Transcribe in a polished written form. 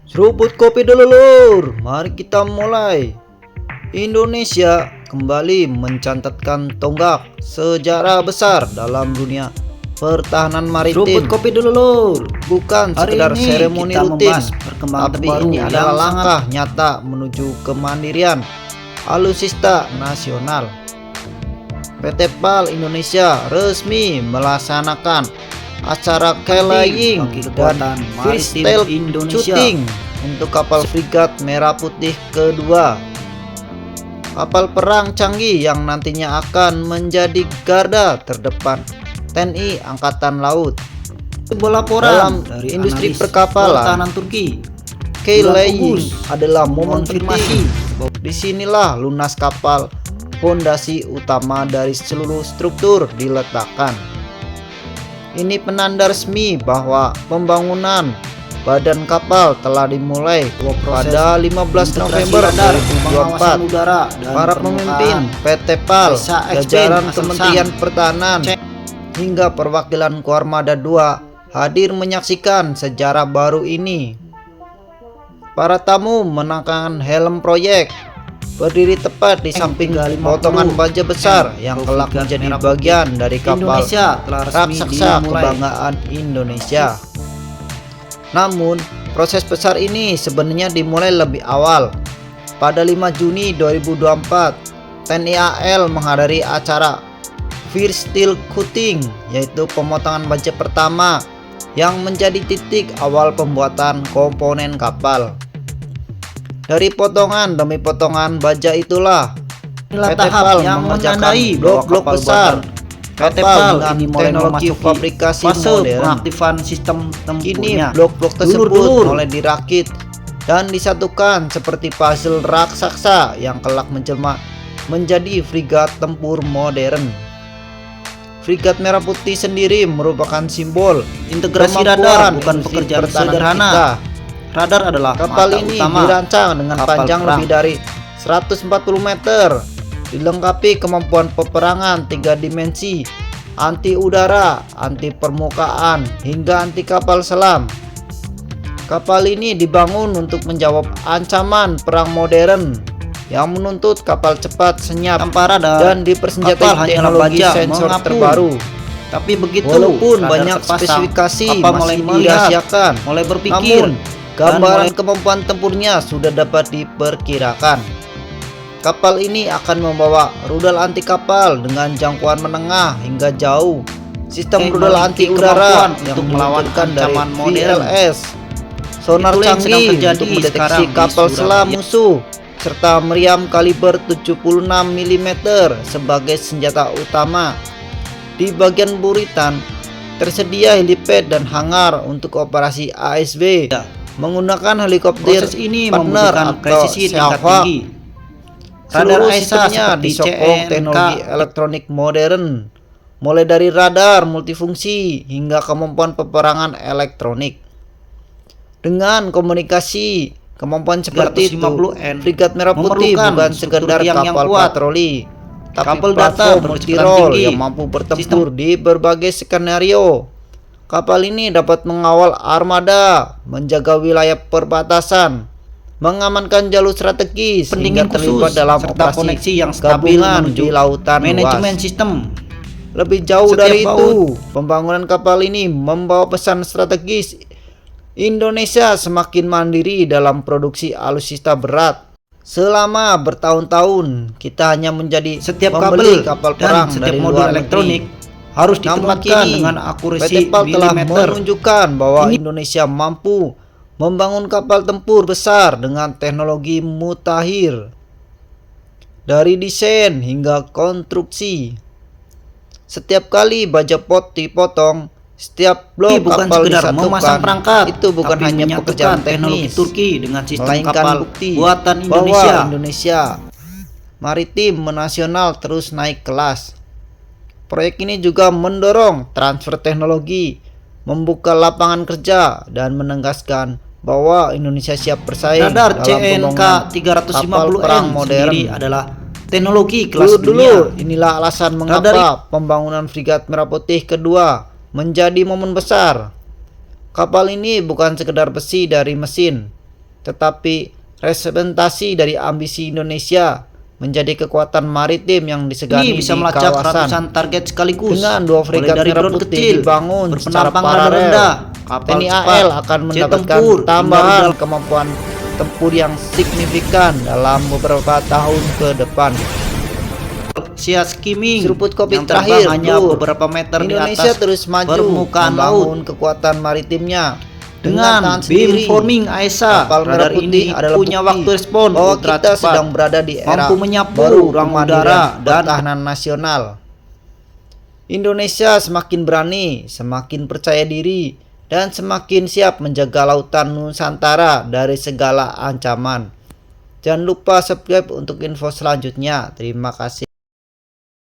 Seruput kopi dulu lur, mari kita mulai. Indonesia kembali mencatatkan tonggak sejarah besar dalam dunia pertahanan maritim. Seruput kopi dulu lur. Bukan Hari sekedar ini seremoni kita rutin, membahas perkembangan tapi terbaru ini yang adalah sangat- langkah nyata menuju kemandirian alutsista nasional. PT PAL Indonesia resmi melaksanakan acara Kelaying bagi dan kekuatan maritim freestyle Indonesia. shooting untuk kapal frigat Merah Putih kedua. Kapal perang canggih yang nantinya akan menjadi garda terdepan TNI Angkatan Laut. Sebuah laporan Dalam dari industri analis perkapalan, pertahanan Turki. Kelaying Bagus adalah momen mengonfirmasi penting. Disinilah lunas kapal, fondasi utama dari seluruh struktur diletakkan. Ini penanda resmi bahwa pembangunan badan kapal telah dimulai pada 15 November radar, 2024. pengawasan udara dan Para pemimpin PT PAL, Bisa jajaran Asal Kementerian Sang. Pertahanan, hingga perwakilan Koarmada II hadir menyaksikan sejarah baru ini. Para tamu mengenakan helm proyek, berdiri tepat di samping 350 potongan baja besar yang kelak Frigat menjadi Merah Putih. bagian dari kapal Indonesia telah resmi raksasa dimulai. kebanggaan Indonesia. Namun, proses besar ini sebenarnya dimulai lebih awal. Pada 5 Juni 2024, TNI AL menghadiri acara First Steel Cutting, yaitu pemotongan baja pertama yang menjadi titik awal pembuatan komponen kapal. Dari potongan demi potongan baja itulah Inilah PT tahap PAL yang mengerjakan menandai bahwa blok-blok kapal besar. buatan PT Kapal PAL dengan ini mulai teknologi memasuki fabrikasi fase modern. pengaktifan sistem Kini tempurnya. blok-blok tersebut Dulur-dulur. mulai dirakit dan disatukan seperti puzzle raksasa yang kelak menjelma menjadi frigat tempur modern. Frigat Merah Putih sendiri merupakan simbol Integrasi kemampuan radar bukan industri pekerjaan pertahanan sederhana. kita. Radar adalah Kapal mata ini utama dirancang dengan kapal panjang perang. lebih dari 140 meter, dilengkapi kemampuan peperangan 3 dimensi, anti udara, anti permukaan, hingga anti kapal selam. Kapal ini dibangun untuk menjawab ancaman perang modern yang menuntut kapal cepat, senyap, tanpa radar. dan dipersenjatai kapal hanyalah teknologi baja sensor mengapung. terbaru. Tapi begitu Walaupun radar banyak terpasang, spesifikasi kapal mulai masih melihat, dirahasiakan, mulai berpikir, namun gambaran kemampuan tempurnya sudah dapat diperkirakan. Kapal ini akan membawa rudal anti kapal dengan jangkauan menengah hingga jauh, sistem rudal anti udara kemampuan yang untuk melawan diluncurkan dari ancaman modern. VLS, sonar Itulah yang sedang canggih terjadi untuk mendeteksi sekarang di kapal selam Surabaya. musuh, serta meriam kaliber 76 mm sebagai senjata utama. Di bagian buritan tersedia helipad dan hangar untuk operasi ASW menggunakan helikopter Proses ini partner membutuhkan atau presisi tingkat Shahwag. tinggi. Seluruh Radar AESA sistemnya seperti disokong CNK, teknologi elektronik modern, mulai dari radar multifungsi hingga kemampuan peperangan elektronik. Dengan komunikasi kemampuan seperti itu, 350N Frigat Merah Putih memerlukan bukan struktur sekedar tiang yang kapal kuat, patroli, tapi kabel data platform berkecepatan multirole tinggi, yang mampu bertempur di berbagai skenario. Kapal ini dapat mengawal armada, menjaga wilayah perbatasan, mengamankan jalur strategis, hingga pendingin terlibat khusus, dalam serta operasi koneksi yang stabil gabungan menuju di lautan manajemen luas. sistem. Lebih jauh Setiap dari baut. itu, pembangunan kapal ini membawa pesan strategis. Indonesia semakin mandiri dalam produksi alutsista berat. Selama bertahun-tahun, kita hanya menjadi Setiap pembeli kabel kapal dan perang setiap dari modul luar elektronik negeri. harus Namun ditemukan kini, dengan akurasi PT PAL telah milimeter. menunjukkan bahwa Indonesia mampu membangun kapal tempur besar dengan teknologi mutakhir. Dari desain hingga konstruksi, setiap kali baja pot dipotong, setiap blok bukan kapal sekedar memasang disatukan, perangkat, itu bukan tapi hanya menyatukan pekerjaan teknologi teknis, Turki dengan sistem melainkan kapal bukti buatan bahwa Indonesia. Indonesia maritim nasional terus naik kelas. Proyek ini juga mendorong transfer teknologi, membuka lapangan kerja, dan menegaskan bahwa Indonesia siap bersaing Radar dalam CNK pembangunan kapal perang 350N modern. sendiri adalah teknologi kelas Dulu, dunia. inilah alasan mengapa pembangunan Frigat Merah Putih kedua menjadi momen besar. Kapal ini bukan sekedar besi dari mesin, tetapi representasi dari ambisi Indonesia menjadi kekuatan maritim yang disegani Ini bisa di melacak kawasan. ratusan target sekaligus. Dengan dua Mulai fregat dari merah drone putih kecil, dibangun secara berpenampang rada paralel, rendah, kapal TNI cepat, AL akan jet mendapatkan tempur, tambahan hingga kemampuan tempur yang signifikan dalam beberapa tahun ke depan. Sia skimming Seruput kopi yang terakhir, terbang hanya Bro. beberapa meter di Indonesia atas terus maju permukaan membangun laut. kekuatan maritimnya Dengan tangan sendiri. beamforming AESA, Kapal merah radar putih ini adalah punya bukti waktu respon bahwa ultra kita cepat, sedang berada di era mampu menyapu baru ruang kemandirian udara dan pertahanan nasional. Indonesia semakin berani, semakin percaya diri, dan semakin siap menjaga lautan Nusantara dari segala ancaman. Jangan lupa subscribe untuk info selanjutnya. Terima kasih.